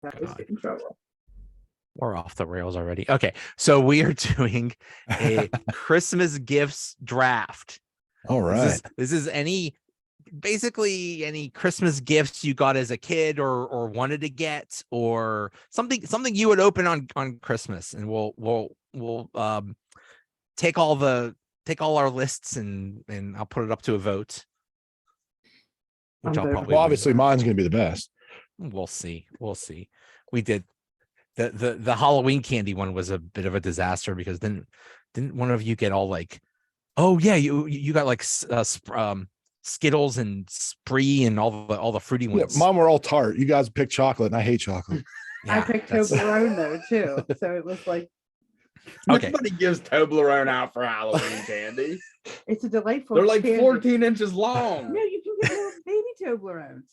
That was God. getting in trouble. We're off the rails already. Okay, so we are doing a Christmas gifts draft. All right. This is basically any Christmas gifts you got as a kid or wanted to get, or something you would open on Christmas, and we'll take all our lists and I'll put it up to a vote. Which I'm I'll voting. probably Well, win. obviously mine's going to be the best. We'll see. We did the Halloween candy one was a bit of a disaster because didn't one of you get all like, oh yeah, you got like Skittles and Spree and all the fruity Yeah, ones. mine were all tart. You guys pick chocolate, and I hate chocolate. I picked Toblerone though too, so it was like Okay. Nobody gives Toblerone out for Halloween candy. it's a delightful. They're like candy. 14 inches long. No, you can get little baby Toblerones.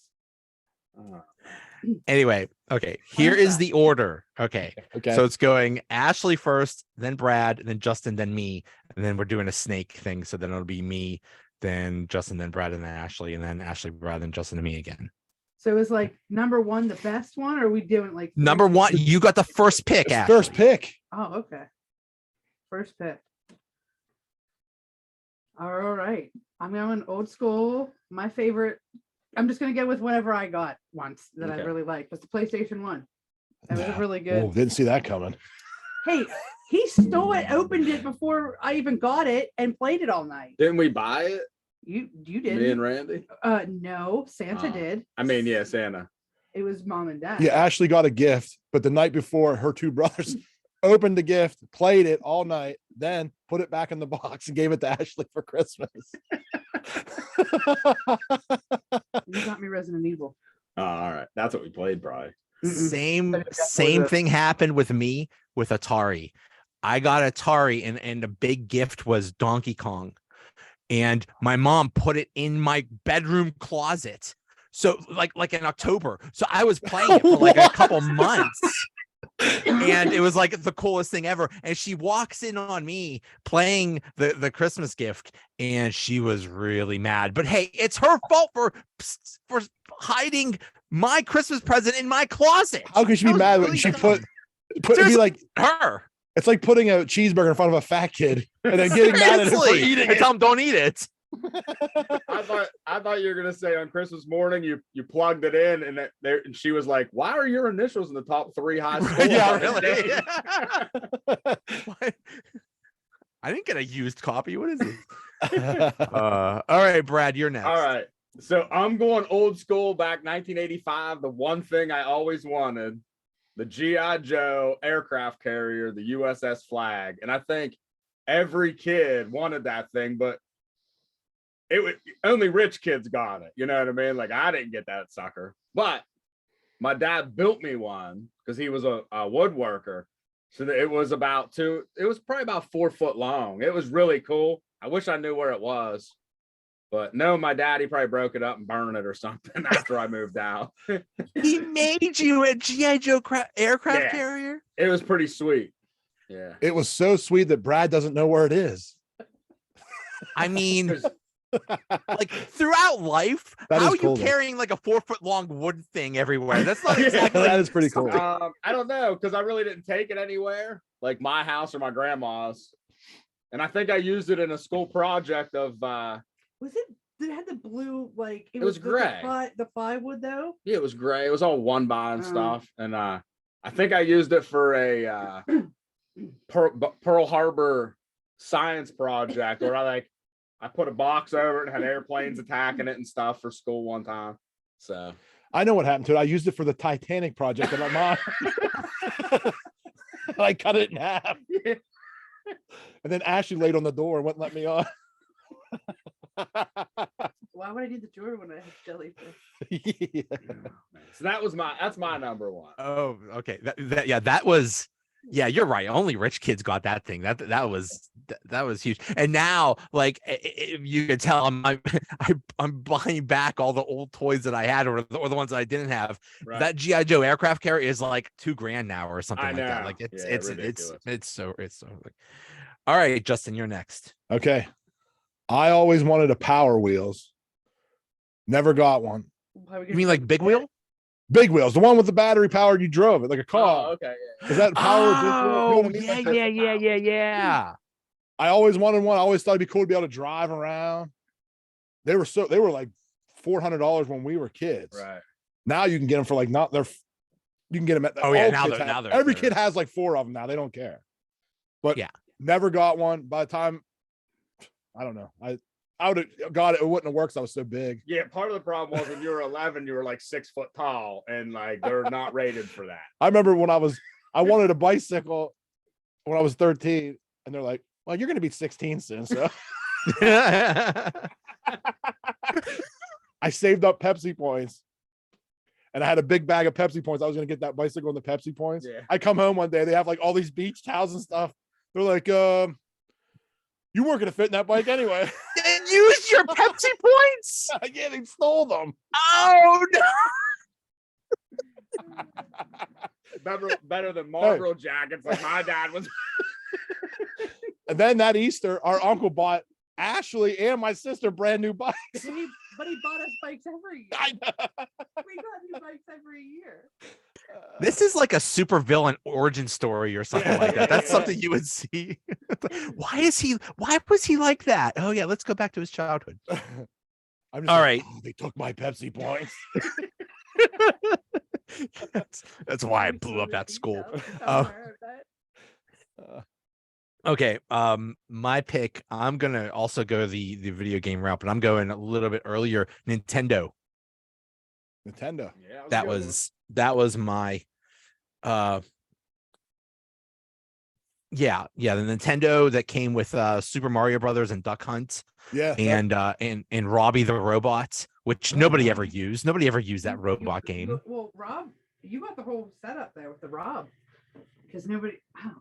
Anyway, okay. Here is the order. Okay. Okay. So it's going Ashley first, then Brad, then Justin, then me, and then we're doing a snake thing. So then it'll be me, then Justin, then Brad, and then Ashley, and then Ashley, Brad, then Justin, and me again. So it was like number one, the best one, or are we doing like Number one, you got the first pick. It's Ashley. first pick. Oh, okay. First pick. All right. I'm going old school. My favorite. I'm just gonna go with whatever I got once that I Okay. really liked. Was the PlayStation 1. That was Yeah. really good. Oh, didn't see that coming. Hey, he stole it, opened it before I even got it, and played it all night. Didn't we buy it? You Me and didn't. Randy? No, Santa Oh. did. I mean, yeah, Santa. It was mom and dad. Yeah, Ashley got a gift, but the night before, her two brothers opened the gift, played it all night, then put it back in the box and gave it to Ashley for Christmas. You got me Resident Evil. Oh, all right. That's what we played, probably. Same thing happened with me with Atari. I got Atari and the big gift was Donkey Kong. And my mom put it in my bedroom closet. So like in October. So I was playing it for like a couple months. And it was like the coolest thing ever. And she walks in on me playing the Christmas gift, and she was really mad. But hey, it's her fault for hiding my Christmas present in my closet. How could she be That was mad when really she dumb. put it'd be Seriously, like her? it's like putting a cheeseburger in front of a fat kid and then getting mad at him for Seriously. eating And it. tell him don't eat it. I thought you were gonna say on Christmas morning you plugged it in and and she was like, "Why are your initials in the top 3 high scores?" Yeah, really. What? I didn't get a used copy. What is it? All right, Brad, you're next. All right. So I'm going old school back 1985. The one thing I always wanted, the G.I. Joe aircraft carrier, the USS Flag. And I think every kid wanted that thing, but it was only rich kids got it. You know what I mean? Like I didn't get that sucker, but my dad built me one because he was a woodworker. So it was probably about 4 foot long. It was really cool. I wish I knew where it was. But no, my daddy probably broke it up and burned it or something after I moved out. He made you a G.I. Joe aircraft Yeah. carrier? It was pretty sweet. Yeah. It was so sweet that Brad doesn't know where it is. I mean, like throughout life, That how is are cool, you though. carrying like a 4 foot long wood thing everywhere? That's not Yeah, exactly. That is pretty cool. I don't know, because I really didn't take it anywhere, like my house or my grandma's. And I think I used it in a school project of Was it? Did it have the blue like? It was gray. The plywood though. yeah, it was gray. It was all one by and Oh. stuff. And I think I used it for a Pearl Harbor science project where I put a box over it and had airplanes attacking it and stuff for school one time. So I know what happened to it. I used it for the Titanic project at my mom. I cut it in half. And then Ashley laid on the door and wouldn't let me on. Why would I need the drawer when I have jellyfish? Yeah. so that's my number one. Oh, okay. That was. Yeah, you're right. Only rich kids got that thing. That was huge. And now, like, you can tell I'm buying back all the old toys that I had or the ones that I didn't have. Right. That GI Joe aircraft carrier is like $2,000 now or something I like that. know. Like Yeah, it's ridiculous. so like. All right, Justin, you're next. Okay. I always wanted a Power Wheels. Never got one. Why are we You gonna mean go like Big get Wheel? it? Big Wheels, the one with the battery powered. You drove it like a Oh, car. okay. Yeah. Is that power? Big Wheel? You know Oh, what I mean? yeah, Like, yeah. I always wanted one. I always thought it'd be cool to be able to drive around. They were like $400 when we were kids. Right. Now you can get them for like you can get them at Oh, yeah, all now kids they're- have- now they're- every they're- kid has like 4 of them now. They don't care. But Yeah. never got one. By the time I don't know. I would have got it. It wouldn't have worked 'cause I was so big. Yeah, part of the problem was when you were 11, you were like 6 foot tall, and like they're not rated for that. I remember when I wanted a bicycle when I was 13, and they're like, "Well, you're going to be 16 soon." So I saved up Pepsi points, and I had a big bag of Pepsi points. I was going to get that bicycle and the Pepsi points. Yeah. I come home one day, they have like all these beach towels and stuff. They're like, you weren't going to fit in that bike anyway. And use your Pepsi points. Yeah, they stole them. Oh no. Better than Marlboro jackets like my dad was. And then that Easter, our uncle bought Ashley and my sister brand new bikes. But he bought us bikes every year. I know. We got new bikes every year. This is like a super villain origin story or something like that. That's Yeah. something you would see. Why was he like that? Oh yeah, let's go back to his childhood. I'm just All like, right. "Oh, they took my Pepsi points." That's why I blew up that school. Oh. Okay, my pick, I'm gonna also go the video game route, but I'm going a little bit earlier. Nintendo. Nintendo. Yeah, That was my yeah, the Nintendo that came with Super Mario Brothers and Duck Hunt Yeah. and Robbie the Robot, which nobody ever used. Nobody ever used that robot game. Well, Rob, you got the whole setup there with the Rob, because nobody. Ouch!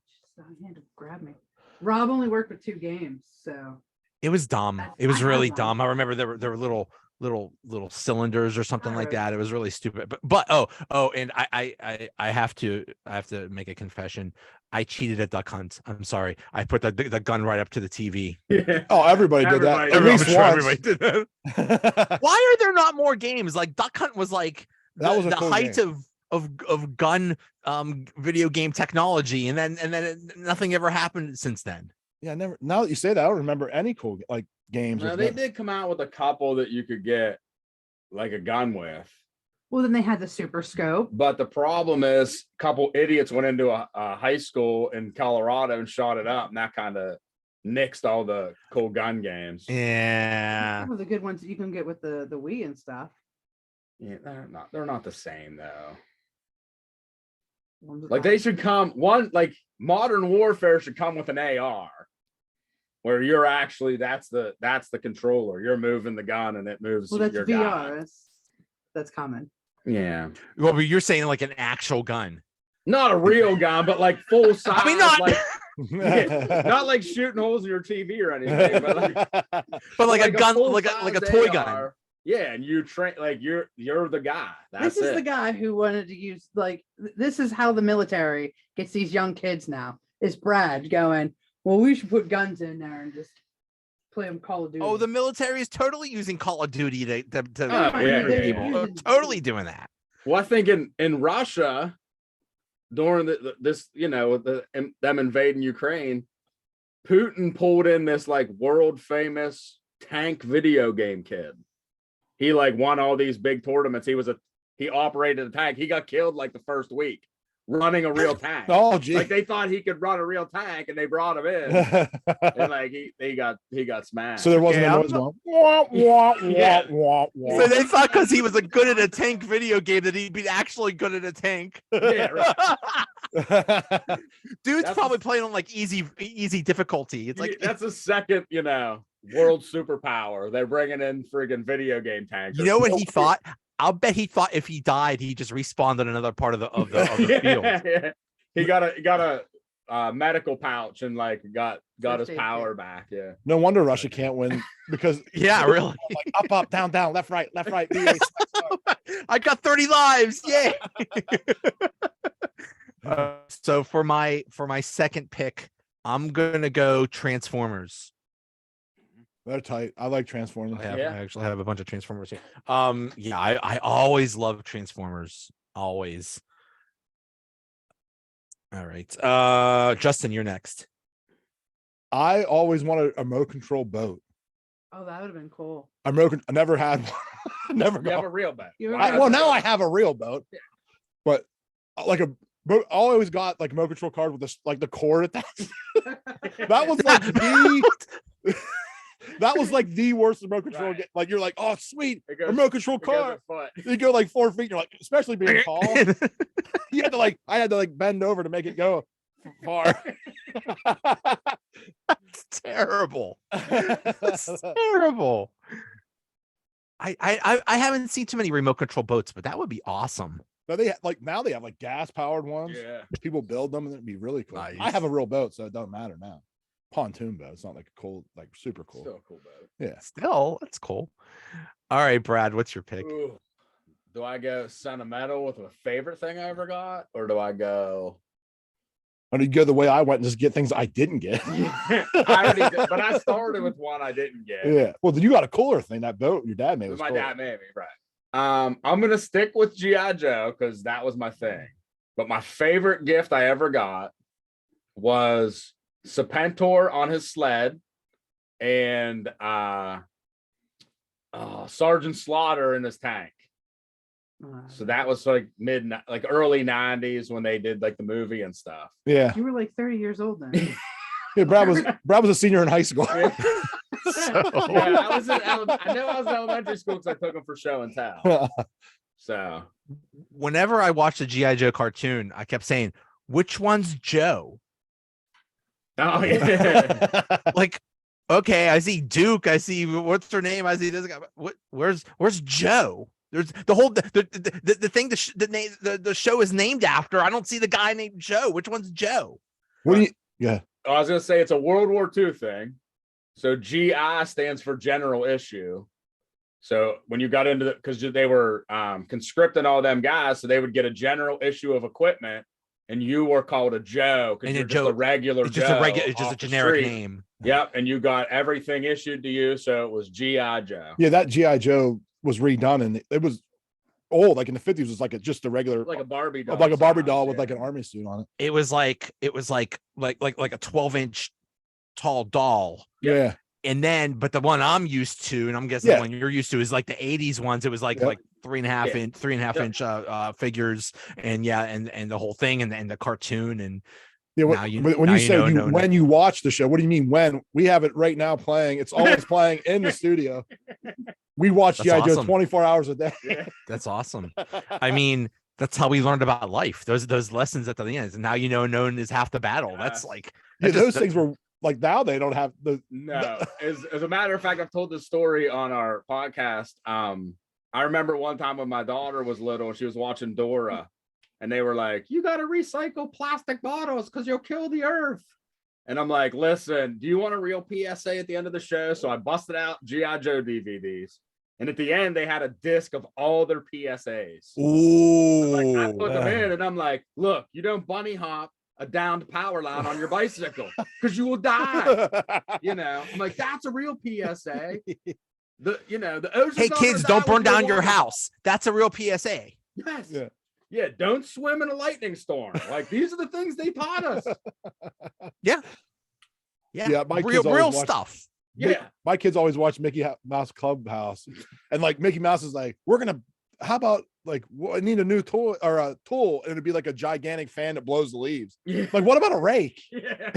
He had to grab me. Rob only worked with 2 games, so It was dumb. I It was had really one. dumb. I remember there were little cylinders or something like Right. that. It was really stupid. But and I have to make a confession. I cheated at Duck Hunt. I'm sorry. I put the gun right up to the TV. Yeah. Oh, everybody did that. Everybody- At least I'm sure once. everybody did that. Why are there not more games? Like Duck Hunt was like That was a the cool height game. of gun video game technology, and then nothing ever happened since then. Yeah, never. Now that you say that, I don't remember any cool like games. No, with they guns. did come out with a couple that you could get like a gun with. well, then they had the Super Scope. But the problem is, a couple idiots went into a high school in Colorado and shot it up, and that kind of nixed all the cool gun games. Yeah. Some of the good ones that you can get with the Wii and stuff. Yeah, they're not the same though. Ones with Like the- they should come like Modern Warfare should come with an AR, where you're actually that's the controller. You're moving the gun and it moves. Well, that's your VR. guy. That's common. Yeah, Well, but you're saying like an actual gun. not a real gun, but like full size. I mean, not like not like shooting holes in your TV or anything, but like but like a gun, like full-size a toy gun. AR. Yeah, and you train like you're the guy. That's This is it. the guy who wanted to use this is how the military gets these young kids now. Is Brad going, well, we should put guns in there and just play them Call of Duty. Oh, the military is totally using Call of Duty to Oh, yeah, recruit yeah, people. yeah. They're totally doing that. Well, I think in Russia during this, them invading Ukraine, Putin pulled in this like world famous tank video game kid. He like won all these big tournaments. He operated a tank. He got killed like the first week running a real tank. Oh, gee. Like they thought he could run a real tank, and they brought him in, and like he got smashed. So there wasn't Yeah, a noise going. Wah, wah, Yeah. wah, wah, So they thought because he was a good at a tank video game that he'd be actually good at a tank. Yeah, right. wah. Dude's That's probably playing on like easy difficulty. It's like that's a second, world superpower. They're bringing in friggin' video game tankers. you know what he thought? I'll bet he thought if he died, he just respawned in another part of the field. Yeah. He got a medical pouch and like got First his aid power kit. back. Yeah. No wonder Russia can't win because Yeah, really. like up, down, down, left, right, BA, I got 30 lives. Yay. So for my second pick, I'm gonna go Transformers. They're tight. I like Transformers. I Yeah. actually have a bunch of Transformers here. Yeah, I always love Transformers. Always. All right. Justin, you're next. I always wanted a remote control boat. Oh, that would have been cool. I never had one. Never You have got. a real boat. You Why have not Well, a now real I boat? have a real boat, but like a boat. I always got like a remote control card with this like the cord attached. That was like the. That was like the worst remote control. Right. Like you're like, oh sweet, It goes- remote control it goes car. a foot. You go like 4 feet. You're like, especially being tall, you had to like, I had to like bend over to make it go far. That's terrible. That's terrible. I haven't seen too many remote control boats, but that would be awesome. But they like now they have like gas powered ones. Yeah. People build them and it'd be really cool. I Nice. have a real boat, so it don't matter now. Pontoon boat. It's not like a cool, like super cool. Still a cool boat. Yeah. Still, that's cool. All right, Brad, what's your pick? Ooh. Do I go sentimental with a favorite thing I ever got, or do I go? And you go the way I went and just get things I didn't get. I already did, but I started with one I didn't get. Yeah. Well, you got a cooler thing. That boat your dad made was My cool. dad made me, right. I'm gonna stick with G.I. Joe because that was my thing. But my favorite gift I ever got was Serpentor on his sled and Sergeant Slaughter in his tank. So that was like like early 90s when they did like the movie and stuff. Yeah. You were like 30 years old then. Yeah. Brad was a senior in high school. Yeah. So, Yeah, I know I was in elementary school because I took them for show and tell. So whenever I watched the G.I. Joe cartoon, I kept saying, which one's Joe? oh yeah. Like, okay, I see Duke, I see what's her name, I see this guy. Where's Joe? There's the whole the thing the show is named after. I don't see the guy named Joe. Which one's Joe? What do you? Yeah. I was gonna say it's a World War II thing. So GI stands for general issue. So when you got into because they were conscripting all them guys, so they would get a general issue of equipment, and you were called a Joe because And a you're just Joe- a regular It's just Joe a regular, it's just off a the generic street. name. Yep, and you got everything issued to you, so it was GI Joe, Yeah. That GI Joe was redone and it was old. Like in the 50s, it was like just a regular, like a Barbie doll, like a Barbie size, doll with yeah. like an army suit on it. It was like a 12-inch tall doll. Yep. Yeah. And then, but the one I'm used to, and I'm guessing Yeah. the one you're used to, is like the '80s ones. It was like Yep. like 3.5 Yeah. inch, 3.5 Yep. inch figures, and yeah, and the whole thing, and the cartoon, and Yeah. Now you- When now you you say know, when you watch the show, what do you mean when? We have it right now playing. It's always playing in the studio. We watch That's GI Joe awesome. 24 hours a day. Yeah. that's awesome. I mean, that's how we learned about life. Those lessons at the end. And now known is half the battle. That's Yes. like Yeah, that just- those things were like now they don't have the No, as a matter of fact, I've told this story on our podcast. I remember one time when my daughter was little, she was watching Dora, and they were like, "You got to recycle plastic bottles because you'll kill the earth." And I'm like, "Listen, do you want a real PSA at the end of the show?" So I busted out GI Joe DVDs, and at the end they had a disc of all their PSAs. Like I put them in, and I'm like, "Look, you don't bunny hop a downed power line on your bicycle because you will die." You know, I'm like, that's a real PSA. The ocean's hey not kids, gonna don't die burn with your down your water. house. That's a real PSA. Yes. Yeah. Yeah. Don't swim in a lightning storm. Like these are the things they taught us. Yeah, Yeah, my real kids always real watch- stuff. Yeah. My kids always watch Mickey Mouse Clubhouse, and like Mickey Mouse is like, how about like I need a new toy or a tool, and it'd be like a gigantic fan that blows the leaves. Yeah. Like, what about a rake? Yeah.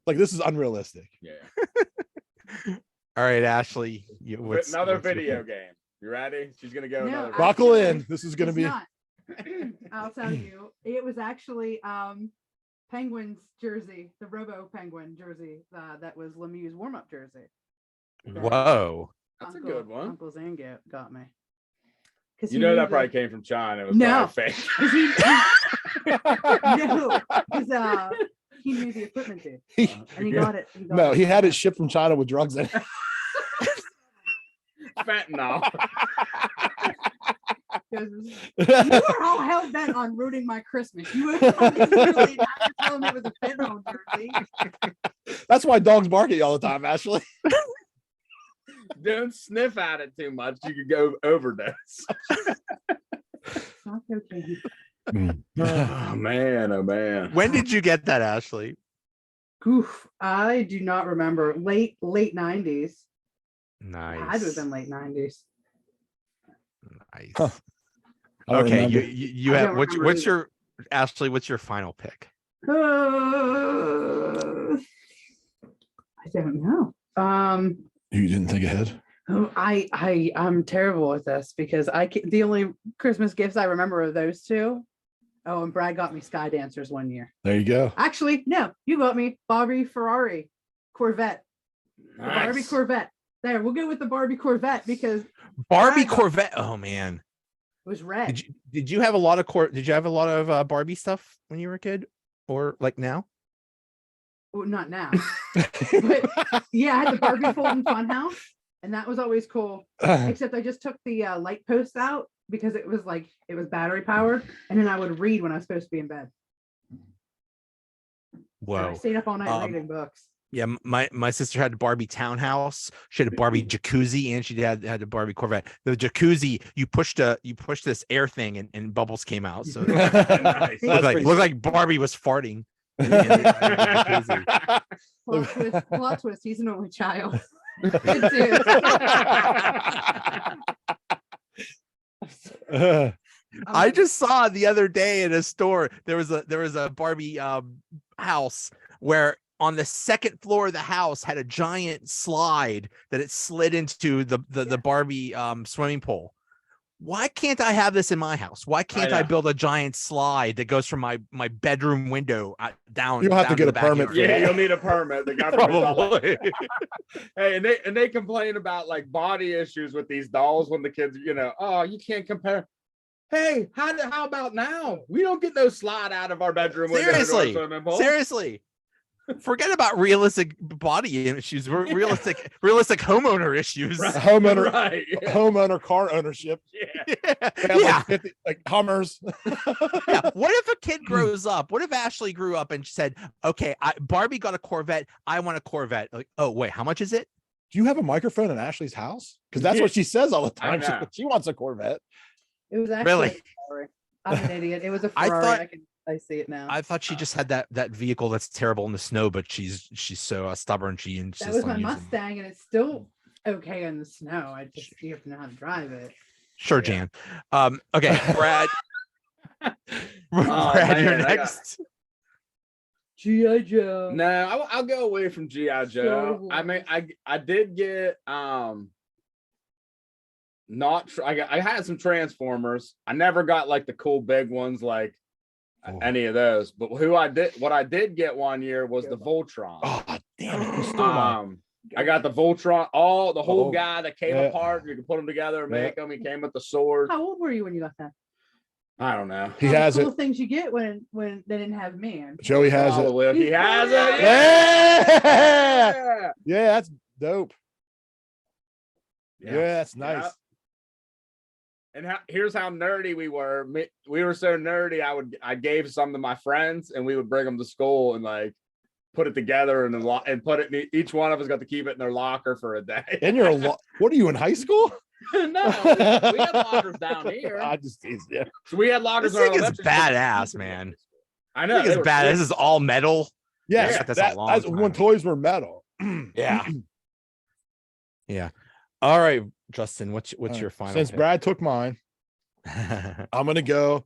Like, this is unrealistic. Yeah. All right, Ashley. Another what's your video pick? game. You ready? She's gonna go No, another. Buckle Actually, in. This is gonna It's be. not. I'll tell you, it was actually Penguins jersey, the Robo Penguin jersey, that was Lemieux's warm-up jersey. Whoa. That's a good one. Uncle Zane got me. 'Cause You he know knew that probably came from China. It was No. probably fake. 'cause no, 'cause, he knew the equipment dude, and he Yeah. got it. No, he had it shipped from China with drugs in it. Fentanyl. because you were all hell bent on ruining my Christmas. You were literally now you're telling me it was a federal jersey. That's why dogs bark at you all the time, Ashley. Don't sniff at it too much. You could go overdose. Not okay. Oh man, oh man. When did you get that, Ashley? Oof, I do not remember. Late 90s. Nice. Had to have been late 90s. Nice. Huh. I don't Okay, remember. you I have don't what's remember either. your Ashley? What's your final pick? I don't know. You didn't think ahead. Oh, I'm terrible with this because the only Christmas gifts I remember are those two. Oh, and Brad got me Sky Dancers one year. There you go. Actually, no, you got me Barbie Ferrari Corvette. The Barbie Nice. Corvette. There, we'll go with the Barbie Corvette because it Barbie Brad got- Corvette. Oh man, was red. did you have a lot of Did you have a lot of Barbie stuff when you were a kid, or like now? Well, not now. But yeah, I had the Barbie Fulton Funhouse, and that was always cool. Except I just took the light posts out because it was battery powered, and then I would read when I was supposed to be in bed. And I Whoa. stayed up all night reading books. Yeah, my sister had a Barbie townhouse. She had a Barbie jacuzzi, and she had a Barbie Corvette. The jacuzzi, you pushed this air thing, and bubbles came out. So it Nice. looked like Barbie was farting. Plot twist, he's an only child. Good dude. I just saw the other day in a store there was a Barbie house where on the second floor of the house had a giant slide that it slid into the Barbie swimming pool. Why can't I have this in my house? Why can't I know. build a giant slide that goes from my bedroom window down? You'll have to down get the a permit backyard? for Yeah, you'll need a permit. The government's all like- Probably. Hey, and they complain about like body issues with these dolls when the kids, oh, you can't compare. Hey, how about now? We don't get no slide out of our bedroom window into our Seriously, swimming pool. seriously. Forget about realistic body issues. Realistic homeowner issues. Right. Homeowner, Right. Yeah. homeowner car ownership. Yeah. They have Yeah. like 50, like Hummers. Yeah. What if a kid grows up? What if Ashley grew up and said, "Okay, Barbie got a Corvette. I want a Corvette." Like, oh wait, how much is it? Do you have a microphone in Ashley's house? Because that's what she says all the I time. know. She wants a Corvette. It was actually Really? a Ferrari. I'm an idiot. It was a I Ferrari. thought- I see it now. I thought she just had that vehicle that's terrible in the snow, but she's so stubborn. She That was my Mustang, and it's still okay in the snow. You have to know how to drive it. Sure, Yeah. Jan. Okay, Brad. Brad, you're man, I got- next. G.I. Joe. No, I'll go away from G.I. Joe. I mean, I did get I had some Transformers. I never got like the cool big ones like Oh. any of those. But what I did get one year was the Voltron. Oh, damn it. You stole mine. I got the Voltron, the whole Oh, guy that came yeah. apart. You could put them together and make them. He came with the sword. How old were you when you got that? I don't know. He All the has cool it. things you get when they didn't have me. And Joey has it. Probably if he He's has got it. it. Yeah. Yeah. Yeah, that's dope. Yeah, that's nice. Yeah. And here's how nerdy we were. We were so nerdy. I gave some to my friends, and we would bring them to school and like put it together and and put it. Each one of us got to keep it in their locker for a day. And you're what are you in high school? No, we had lockers down here. I just teased you. So we had lockers. This in our thing is elementary school. badass, man. I I know. think they it's were bad. sweet. This is all metal. Yeah, Yeah, that's a long that's when time. toys were metal. Yeah. Yeah. All right, Justin. What's your final? Since pick? Brad took mine, I'm gonna go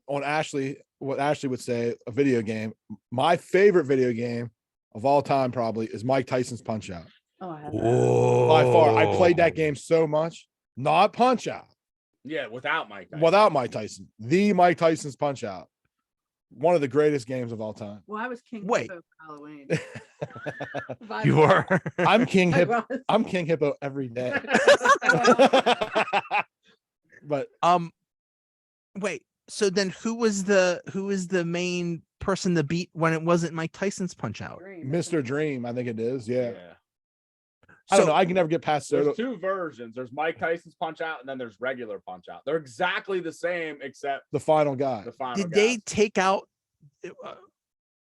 on Ashley. What Ashley would say, a video game. My favorite video game of all time probably is Mike Tyson's Punch Out. oh, I have that. By far, I played Oh. that game so much. Not Punch Out, Yeah, without Mike. Tyson. without Mike Tyson. The Mike Tyson's Punch Out. One of the greatest games of all time. Well, I was King Wait. Hippo for Halloween. You were. I'm King I Hippo. was. I'm King Hippo every day. But Wait. So then, who was the main person to beat when it wasn't Mike Tyson's Punch Out? Dream. Mr. Dream, I think it is. Yeah. I don't So- know. I can never get past Soto. There's two versions. There's Mike Tyson's Punch Out, and then there's regular Punch Out. They're exactly the same, except The final guy. the final. Did they guys. take out?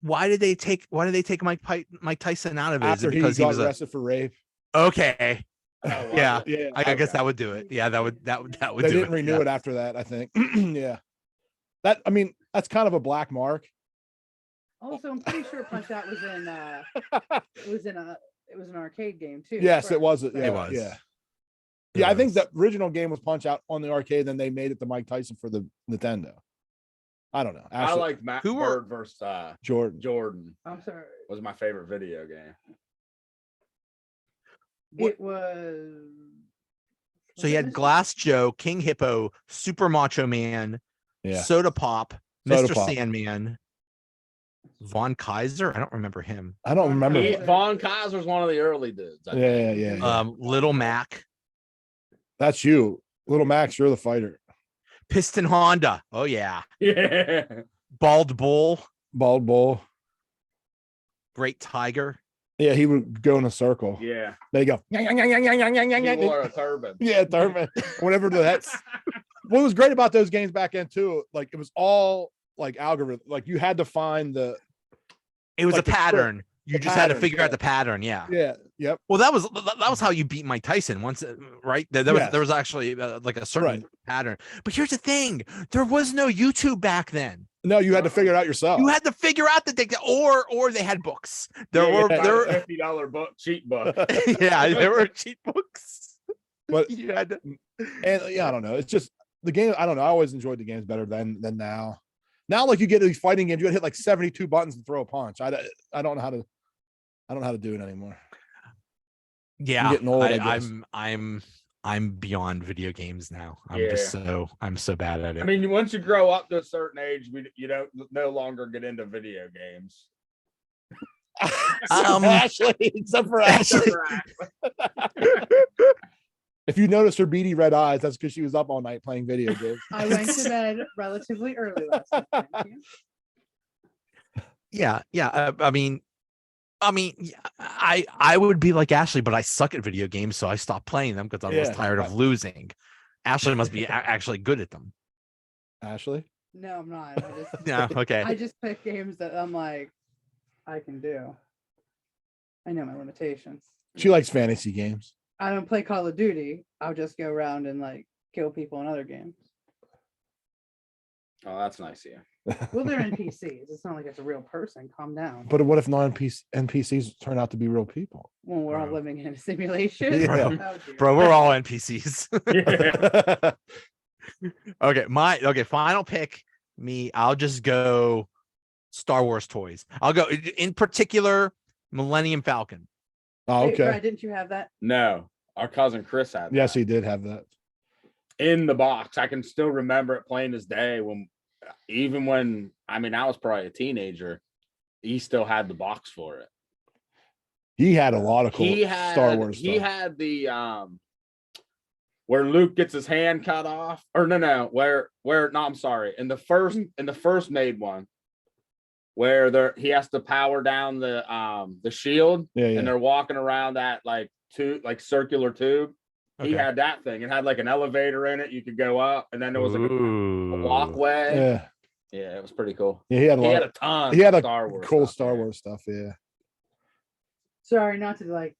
Why did they take Mike Tyson out of it? Is After it he because he got was arrested for rape. okay? Oh, was Yeah. it? Yeah. I guess Okay. that would do it. Yeah, that would They do didn't it. renew Yeah. it after that, I think. Yeah. I mean, that's kind of a black mark. Also, I'm pretty sure Punch Out was in it was an arcade game too. Yes, it correct? was. So- Yeah, was. Yeah. It Yeah, I think was. the original game was Punch Out on the arcade, then they made it to Mike Tyson for the Nintendo. I don't know. I Ashley, liked Matt Who were- Bird versus Jordan. Jordan. I'm sorry. Was my favorite video game. What- It was. So you had Glass Joe, King Hippo, Super Macho Man, Yeah. Soda Pop, Soda Mr. Pop. Sandman, Von Kaiser. I don't remember him. I don't remember. He- Vaughn Kaiser's one of the early dudes. I think. Yeah. Little Mac, That's you. Little Max, you're the fighter. Piston Honda. Oh yeah, Yeah. Bald Bull, Bald Bull. Great Tiger. Yeah, he would go in a circle. Yeah. There you go. He wore a turban. Yeah, Thurman. Whenever that's what was great about those games back then too. Like it was all like algorithm. Like you had to find the It was Like a the script, pattern. You the just had to pattern, figure out yeah. the pattern. Yeah. yeah. Yep. Well, that was how you beat Mike Tyson once, right? There Yes. was actually like a certain Right. pattern. But here's the thing: there was no YouTube back then. No, you had to figure it out yourself. You had to figure out the thing, or they had books. There Yeah, were buy there, the $50 book, cheat book. yeah, there were cheat books. But You had to- and yeah, I don't know. It's just the game. I don't know. I always enjoyed the games better than now. Now, like you get these fighting games, you gotta hit like 72 buttons and throw a punch. I don't know how to. I don't know how to do it anymore. yeah, getting old, I guess. I'm beyond video games now. I'm so bad at it. I mean, once you grow up to a certain age, you don't no longer get into video games. Ashley, except for Ashley. If you notice her beady red eyes, that's because she was up all night playing video games. I went to bed relatively early last night. Thank you. yeah. Yeah, I would be like Ashley, but I suck at video games, so I stopped playing them because I was Yeah, tired of right. losing. Ashley must be actually good at them. Ashley, No, I'm not. Yeah. Okay. I just pick games that I'm like, I can do. I know my limitations. she likes fantasy games. I don't play Call of Duty. I'll just go around and like kill people in other games. Oh, that's nice of you. Well, they're NPCs. It's not like it's a real person. Calm down. But what if NPCs turn out to be real people? When we're all Bro. living in a simulation. Yeah. Oh, dear. Bro, we're all NPCs. Yeah. Okay, final pick. I'll just go Star Wars toys. I'll go in particular Millennium Falcon. Oh, Wait, okay. Brad, didn't you have that? No, our cousin Chris had Yes, that he did have that. in the box. I can still remember it plain as day. Even when I was probably a teenager, he still had the box for it. He had a lot of cool He had Star Wars he stuff. had the where Luke gets his hand cut off, or where no, I'm sorry, in the first made one, where he has to power down the shield, Yeah, and yeah. they're walking around that circular tube. He Okay. had that thing. It had like an elevator in it. You could go up, and then there was like a Ooh. walkway. Yeah. Yeah, it was pretty cool. Yeah, he had a He lot. had a ton. He had of a Star Wars cool stuff Star there. Wars stuff. Yeah. Sorry, not to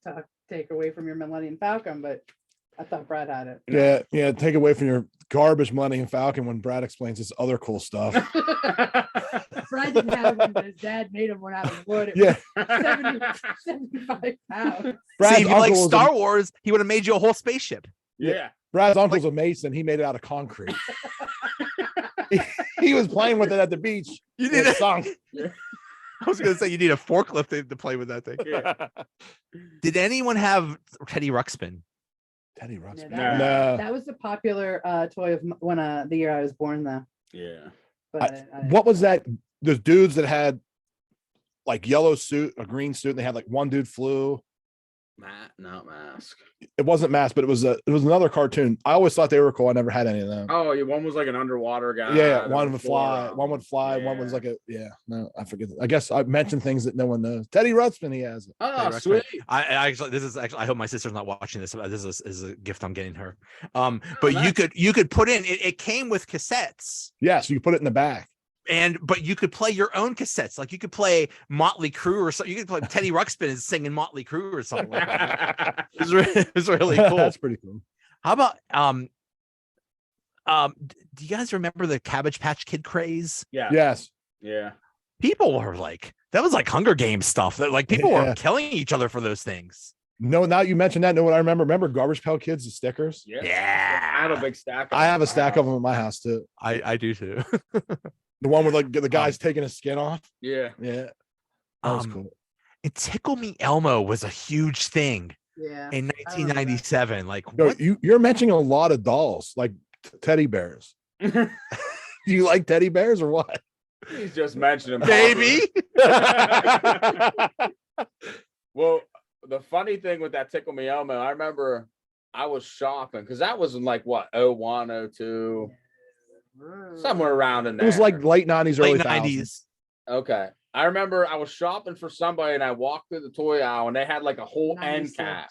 take away from your Millennium Falcon, but I thought Brad had it. Yeah. Yeah. Take away from your garbage Millennium Falcon when Brad explains his other cool stuff. Brad didn't have one, but his dad made him one out of wood. It Yeah. was 75 pounds. Brad's See, if you like uncle was Star Wars, he would have made you a whole spaceship. Yeah. Brad's uncle's a mason. He made it out of concrete. he was playing with it at the beach. You and need it a, sunk. I was gonna say you need a forklift to play with that thing. Yeah. Did anyone have Teddy Ruxpin? Teddy Yeah, Ruxpin. that, No. that was the popular toy of when the year I was born, though. Yeah. But I didn't- What was that? Those dudes that had like yellow suit, a green suit, and they had like one dude flew. Not Mask. It wasn't Mask, but it was another cartoon. I always thought they were cool. I never had any of them. Oh, yeah, one was like an underwater guy. Yeah, There one were would four fly. of One would them. fly. One Yeah. was like no, I forget. I guess I mentioned things that no one knows. Teddy Ruxpin, he has it. Oh, Right, sweet. I actually, I hope my sister's not watching this. This is a gift I'm getting her. But nice. you could put in it came with cassettes. Yeah, so you put it in the back. But you could play your own cassettes. Like you could play Motley Crue or something. You could play Teddy Ruxpin is singing Motley Crue or something like that. It was really cool. That's pretty cool. How about do you guys remember the Cabbage Patch Kid craze? Yeah. Yes. Yeah. People were like, that was like Hunger Games stuff. That like people were Yeah. killing each other for those things. No, now you mentioned that. Know what I remember? Remember Garbage Pail Kids, the stickers? Yeah. Yeah. I had a big stack. I have a stack of them at my house too. I do too. The one with like the guy's taking his skin off. Yeah. Yeah, that was Um, cool. And Tickle Me Elmo was a huge thing Yeah. in I remember that. 1997. Like Yo, what? you're mentioning a lot of dolls, like teddy bears. Do you like teddy bears or what? He's just mentioning Baby. Well, the funny thing with that Tickle Me Elmo, I remember I was shopping because that was in like what 01, 02, somewhere around in It there. was like late 90s, early Late 90s. 90s. Okay. I remember I was shopping for somebody and I walked through the toy aisle and they had like a whole end 96. cap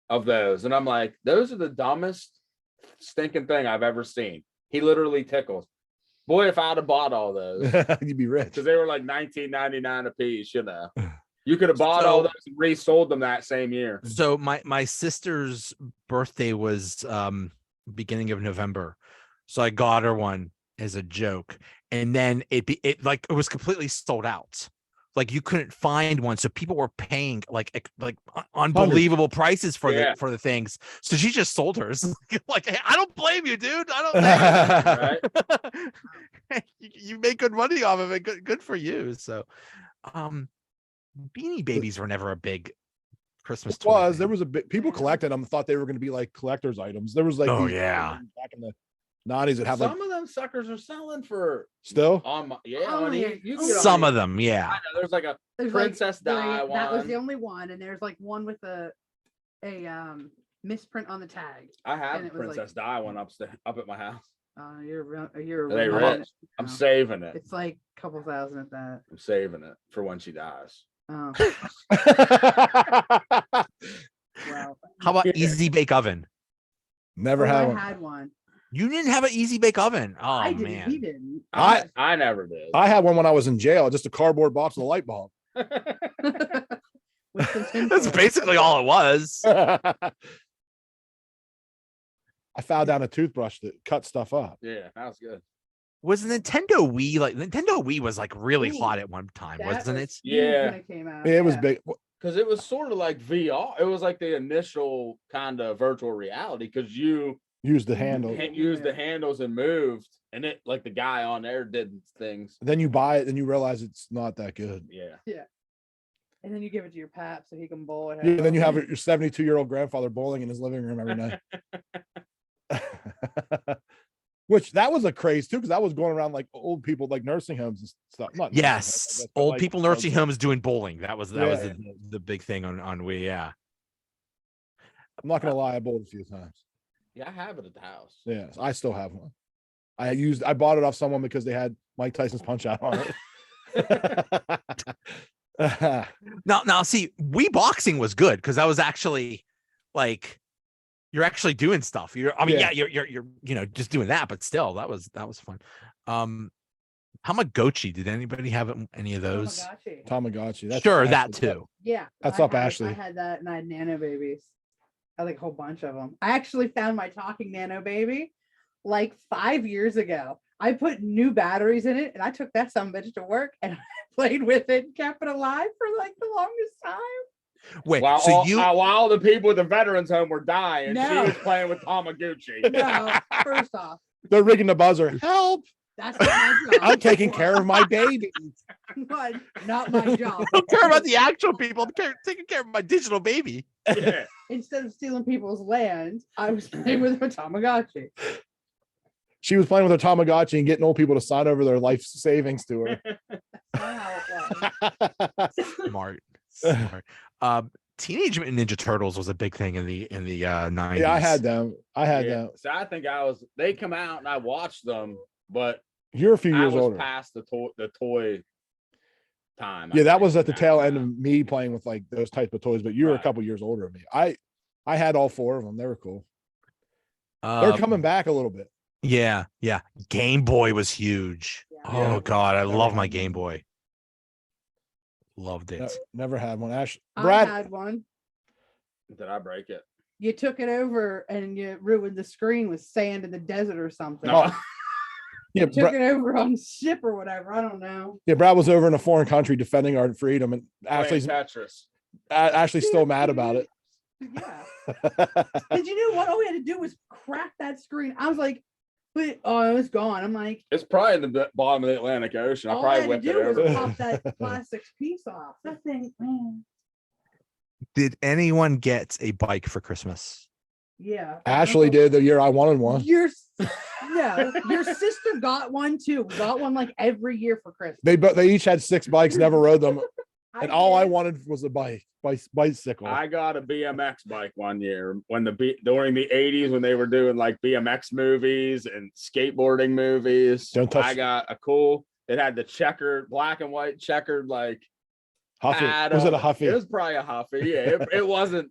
of those. And I'm like, those are the dumbest stinking thing I've ever seen. He literally tickles. Boy, if I'd have bought all those, You'd be rich. because they were like $19.99 a piece, you know. You could have bought all So- those and resold them that same year. So my sister's birthday was beginning of November. So I got her one as a joke. And then it was completely sold out. Like you couldn't find one. So people were paying like unbelievable prices for Yeah. the things. So she just sold hers. Like, hey, I don't blame you, dude. I don't blame Right? you. You make good money off of it. Good for you. So Beanie Babies were never a big Christmas It toy was. thing. There was a bit. People collected them. Thought they were going to be like collector's items. There was like, Oh, these yeah. back in the 90s that have like Some of them suckers are selling for still. on my, yeah. Oh, on yeah. you can get on Some the- of them, yeah. I know, there's like a There's Princess Di that was one. the only one, and there's like one with a misprint on the tag. I have And a it was like- Princess Di one up at my house. You're They really rich. on it I'm now. saving it. It's like a couple thousand at that. I'm saving it for when she dies. Oh, wow. How about Yeah. Easy Bake Oven? Never Oh, had I one. had one. You didn't have an Easy Bake Oven. Oh I didn't. man. He didn't. I never did. I had one when I was in jail. Just a cardboard box with a light bulb. With some That's tinfoil. basically all it was. I found down a toothbrush that cut stuff up. Yeah, that was good. Was Nintendo Wii like Nintendo Wii was like really Ooh, hot at one time, That wasn't was it? huge Yeah. when it came out. It was yeah. big. Because it was sort of like VR. It was like the initial kind of virtual reality because you Use the handle. used the handles and moved, and it like the guy on there did things. Then you buy it, and you realize it's not that good. Yeah. And then you give it to your pap so he can bowl it. Yeah, then you have your 72-year-old grandfather bowling in his living room every night. Which that was a craze too, because that was going around like old people, like nursing homes and stuff. Not nursing homes, I Yes. guess, but, Old like, people nursing homes doing bowling. That was Yeah. the big thing on Wii, yeah. I'm not gonna lie, I bowled a few times. Yeah, I have it at the house. Yes, I still have one. I bought it off someone because they had Mike Tyson's Punch Out on it. Now see, Wii boxing was good because I was actually like you're actually doing stuff. Yeah. You're just doing that, but still that was fun. Tamagotchi, did anybody have any of those? Tamagotchi. Tamagotchi. That's Sure, that Ashley. too. Yeah. That's I up had- Ashley. I had that and I had nano babies. I had like a whole bunch of them. I actually found my talking nano baby like 5 years ago. I put new batteries in it and I took that sumbitch to work and I played with it and kept it alive for like the longest time. Wait, While so while the people at the veterans home were dying, No. she was playing with Tamagotchi. No, first off, They're rigging the buzzer. Help! that's not my job. I'm taking care of my baby. One, not my job. I don't care about the actual people. I'm taking care of my digital baby. Yeah. Instead of stealing people's land, I was playing with a Tamagotchi. She was playing with her Tamagotchi and getting old people to sign over their life savings to That's not how it was. her. Smart. Smart. Teenage Mutant Ninja Turtles was a big thing in the 90s. Yeah, I had them. So I think they come out and I watched them, but You're a few I years was older. past the toy time. Yeah, I that think, was at the when tail came end out. of me playing with like those type of toys, but you were a Right. couple years older than me. I had all 4 of them. They were cool. They're coming back a little bit. Yeah, yeah. Game Boy was huge. Yeah. Oh Yeah. God, I Never love my had Game one. Boy. Loved it. Never had one. Ash, I Brad, had one. Did I break it? You took it over and you ruined the screen with sand in the desert or something. No. yeah, Took it over on ship or whatever. I don't know. yeah, Brad was over in a foreign country defending our freedom, and Playing Tetris. Ashley's still mad about it. Yeah. Did you know what all we had to do was crack that screen? I was like, but oh, it was gone. I'm like, It's probably in the bottom of the Atlantic Ocean. I all I probably had to whipped it do was over. pop that plastic piece off. That thing, man. Did anyone get a bike for Christmas? Yeah. Ashley did the year I wanted one. Your sister got one too. We got one like every year for Christmas. They each had 6 bikes, never rode them, and all I did. wanted was a bicycle. I got a BMX bike one year when during the 80s when they were doing like BMX movies and skateboarding movies. Don't touch- I got it had the black and white checkered like Huffy. pad Was on it a Huffy? It was probably a Huffy. Yeah, it wasn't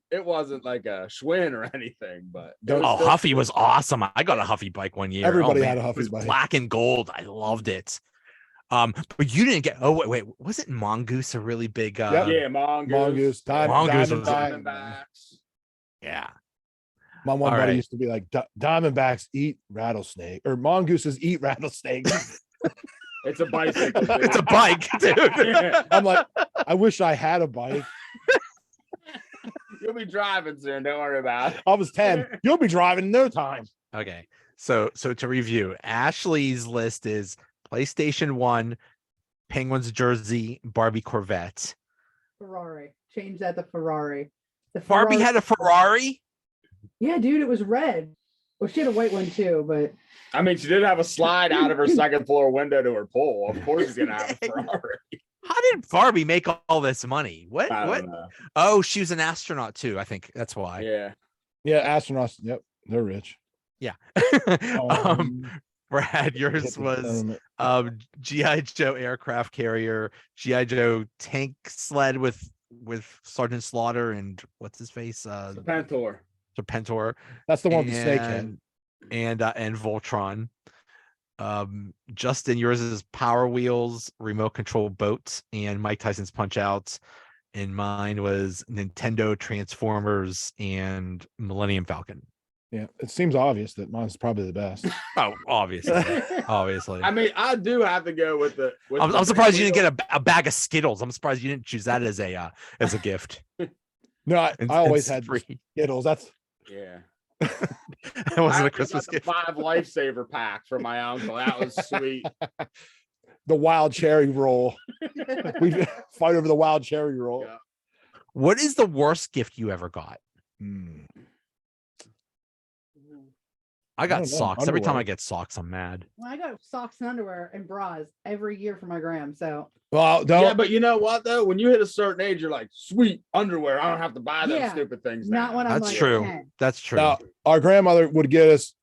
like a Schwinn or anything, but it was Oh, still Huffy cool. was awesome. I got a Huffy bike one year. Everybody Oh, had man, a Huffy it was bike. black and gold. I loved it. But you didn't get. Oh wait, was it Mongoose a really big? Yep. Yeah, Mongoose. Mongoose, Mongoose was- Diamondbacks. Yeah. My one All buddy right. used to be like, Diamondbacks eat rattlesnake, or mongooses eat rattlesnakes. It's a bicycle. dude. It's a bike, dude. Yeah. I'm like, I wish I had a bike. You'll be driving soon. Don't worry about it. I was 10. You'll be driving in no time. Okay. So to review, Ashley's list is PlayStation 1, Penguins jersey, Barbie Corvette. Ferrari. Change that to Ferrari. The Barbie Ferrari- had a Ferrari? Yeah, dude, it was red. Well, she had a white one too, but I mean, she did have a slide out of her second floor window to her pool. Of course, she's gonna have a Ferrari. How did Barbie make all this money? What? I What? don't know. Oh, she was an astronaut too. I think that's why. Yeah. Yeah, astronauts. Yep, they're rich. Yeah. Um, Brad, hit yours the was tournament. GI Joe aircraft carrier, GI Joe tank sled with Sergeant Slaughter and what's his face, Serpentor. Serpentor, That's the one with the snake head. and Voltron. Justin, yours is Power Wheels, remote control boat, and Mike Tyson's Punch Out. And mine was Nintendo Transformers and Millennium Falcon. Yeah, it seems obvious that mine's probably the best. Oh, obviously, obviously. I mean, I do have to go with the. I'm surprised you didn't get a bag of Skittles. I'm surprised you didn't choose that as a gift. No, I And- always and had free. Skittles. That's Yeah. That wasn't a Christmas got the gift. 5 lifesaver pack from my uncle. That was sweet. the wild cherry roll. We fight over the wild cherry roll. Yeah. What is the worst gift you ever got? Hmm. I got don't know. socks. Every time I Underwear. get socks, I'm mad. well, I got socks and underwear and bras every year for my gram. So Well, don't. Yeah, but you know what though? When you hit a certain age, you're like, sweet underwear. I don't have to buy those Yeah, stupid things. not now. when I'm That's like true. 10. That's true. Now, our grandmother would get us,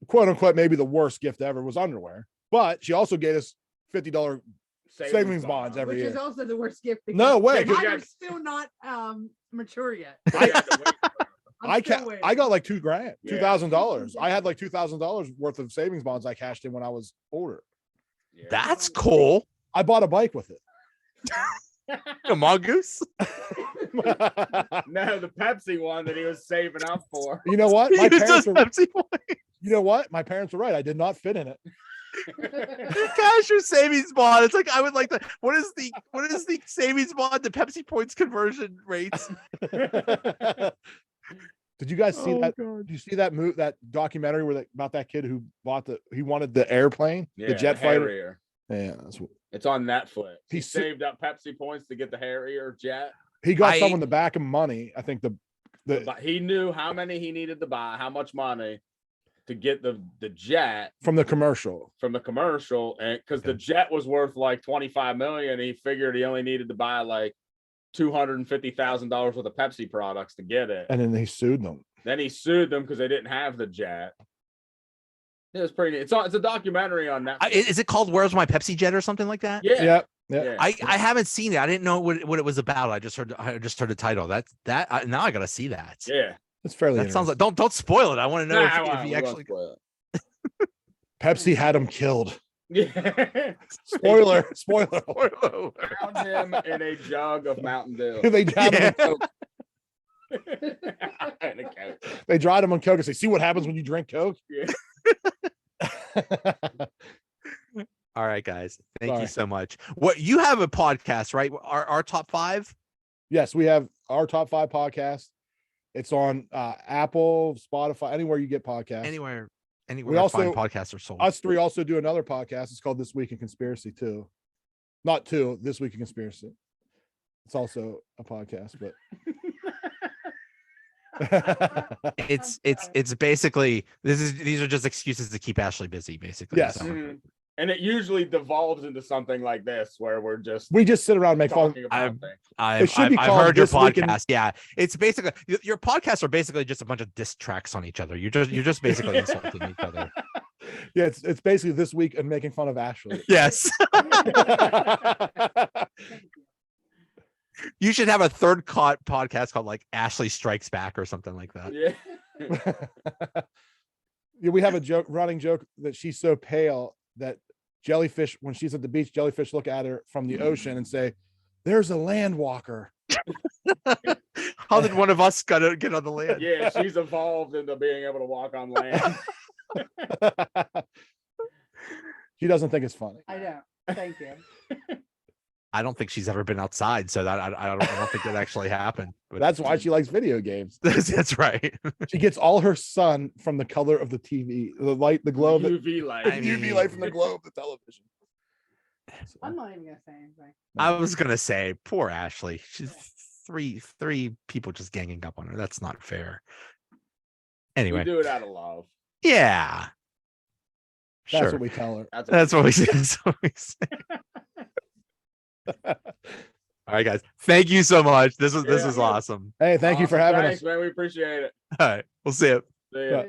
quote unquote, maybe the worst gift ever was underwear, but she also gave us $50 savings bonds every Which year. is also the worst gift. No way, 'cause Mine you are got- still not mature yet. I got like $2,000, Yeah. $2,000. I had like $2,000 worth of savings bonds I cashed in when I was older. That's cool. I bought a bike with it. A mongoose. No, the Pepsi one that he was saving up for. You know what? He My used parents a are, Pepsi boy. you know what? My parents were right. I did not fit in it. Cash your savings bond. It's like I would like to. What is the savings bond to Pepsi points conversion rates? Did you guys see Oh, that? God. Did you see that documentary about that kid who he wanted the airplane, the jet fighter? Harrier. Yeah, that's what, It's on Netflix. He He sa- saved up Pepsi points to get the Harrier jet. he got I- someone the back of money. I think the But he knew how many he needed to buy, how much money to get the jet from the commercial. from the commercial, and because the jet was worth like 25 million, he figured he only needed to buy like $250,000 worth of Pepsi products to get it. And then they sued them. Then he sued them because they didn't have the jet. It was pretty. It's a documentary on Netflix. Is it called "Where's My Pepsi Jet" or something like that? Yeah. Yep. Yeah. I haven't seen it. I didn't know what it was about. I just heard the title. Now I gotta see that. Yeah. It's fairly. That sounds like don't spoil it. I want to know if we he won't actually. spoil Pepsi had him killed. it. Yeah. Spoiler. Spoiler. Found him in a jug of Mountain Dew. They dried him. Yeah. on Coke. And a Coke. They dried him on Coke and say, "See what happens when you drink Coke." Yeah. All right, guys. Thank Sorry. you so much. What you have a podcast, right? Our top 5. Yes, we have our top 5 podcast. It's on Apple, Spotify, anywhere you get podcasts. Anywhere We also- fine podcasts are sold. Us 3 also do another podcast. It's called This Week in Conspiracy too. Not 2, This Week in Conspiracy. It's also a podcast, but It's basically these are just excuses to keep Ashley busy, basically. Yes. So. Mhm. And it usually devolves into something like this, where we're just we just sit around and make fun. talking about things. I've should be I've called heard your This Week in- podcast. Yeah, it's basically your podcasts are basically just a bunch of diss tracks on each other. You're just basically insulting each other. Yeah, it's basically This Week and making fun of Ashley. Yes, you should have a third podcast called like Ashley Strikes Back or something like that. Yeah. Yeah, we have a running joke that she's so pale that jellyfish, when she's at the beach, jellyfish look at her from the ocean and say, "There's a land walker." How did one of us get on the land? Yeah, she's evolved into being able to walk on land. She doesn't think it's funny. I know. Thank you. I don't think she's ever been outside, so that I don't think that actually happened. But That's why she likes video games. that's right. She gets all her sun from the color of the TV, the light, the glow, the UV light. I UV mean- light from the glow of the television. So, I'm not even gonna say anything. I was gonna say, poor Ashley. She's three people just ganging up on her. That's not fair. We Anyway, do it out of love. yeah, that's sure. what we tell her. That's what we say. That's what we say. All right, guys. Thank you so much. This is Yeah. awesome. Hey, thank you for Awesome. having Thanks, us. man. We appreciate it. All right, we'll see you. See ya. Yeah.